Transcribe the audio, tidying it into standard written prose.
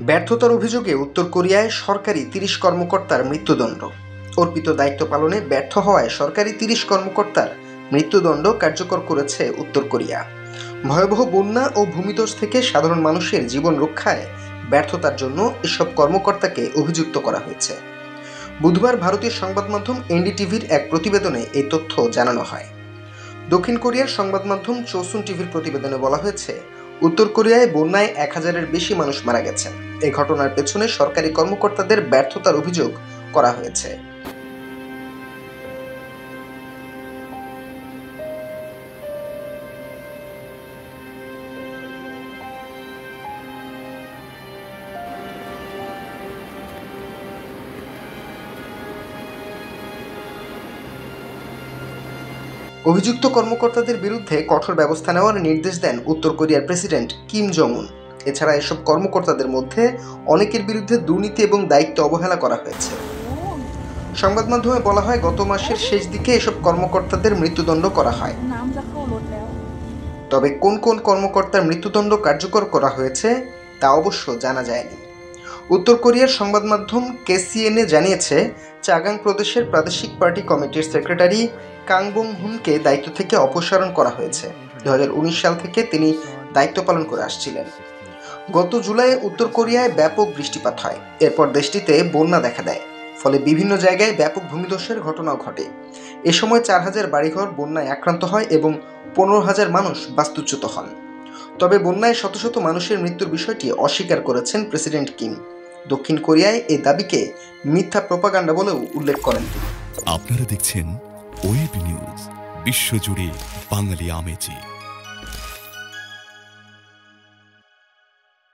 ব্যর্থতার অভিযোগে উত্তর কোরিয়ায় সরকারি ৩০ কর্মকর্তার মৃত্যুদণ্ড। অর্পিত দায়িত্ব পালনে ব্যর্থ হওয়ায় সরকারি ৩০ কর্মকর্তার মৃত্যুদণ্ড কার্যকর করেছে উত্তর কোরিয়া। ভয়াবহ বন্যা ও ভূমিধস থেকে সাধারণ মানুষের জীবন রক্ষায় ব্যর্থতার জন্য এসব কর্মকর্তাকে অভিযুক্ত করা হয়েছে। বুধবার ভারতীয় সংবাদ মাধ্যম এনডিটিভির এক প্রতিবেদনে এই তথ্য জানানো হয়। দক্ষিণ কোরিয়ার সংবাদ মাধ্যম চোসুন টিভির প্রতিবেদনে বলা হয়েছে, উত্তর কোরিয়ায় বন্যায় ১,০০০-এর বেশি মানুষ মারা গেছেন। এই ঘটনার পেছনে সরকারি কর্মকর্তাদের ব্যর্থতার অভিযোগ করা হয়েছে। অভিযুক্ত কর্মকর্তাদের বিরুদ্ধে কঠোর ব্যবস্থা নেওয়ার নির্দেশ দেন উত্তর কোরিয়ার প্রেসিডেন্ট কিম জং উন। এছাড়া এসব কর্মকর্তাদের মধ্যে অনেকের বিরুদ্ধে দুর্নীতি এবং দায়িত্ব অবহেলা করা হয়েছে। সংবাদ মাধ্যমে বলা হয়, গত মাসের শেষ দিকে এসব কর্মকর্তাদের মৃত্যুদণ্ড করা হয়। তবে কোন কোন কর্মকর্তার মৃত্যুদণ্ড কার্যকর করা হয়েছে তা অবশ্য জানা যায়নি। উত্তর কোরিয়ার সংবাদ মাধ্যম কেসিএনএ জানিয়েছে, চাগাং প্রদেশের প্রাদেশিক পার্টি কমিটির সেক্রেটারি কাং বং হুনকে দায়িত্ব থেকে অপসারণ করা হয়েছে। 2019 সাল থেকে তিনি দায়িত্ব পালন করে আসছিলেন। গত জুলাইয়ে উত্তর কোরিয়ায় ব্যাপক বৃষ্টিপাত হয়। এরপর দেশটিতে বন্যা দেখা দেয়, ফলে বিভিন্ন জায়গায় ব্যাপক ভূমিধসের ঘটনাও ঘটে। এ সময় 4,000 বাড়িঘর বন্যায় আক্রান্ত হয় এবং 15,000 মানুষ বাস্তুচ্যুত হন। তবে বন্যায় শত শত মানুষের মৃত্যুর বিষয়টি অস্বীকার করেছেন প্রেসিডেন্ট কিম। দক্ষিণ কোরিয়ায় এই দাবিকে মিথ্যা প্রোপাগান্ডা বলেও উল্লেখ করেন তিনি। আপনারা দেখছেন ওয়েব নিউজ, বিশ্বজুড়ে বাঙালি আমেজে।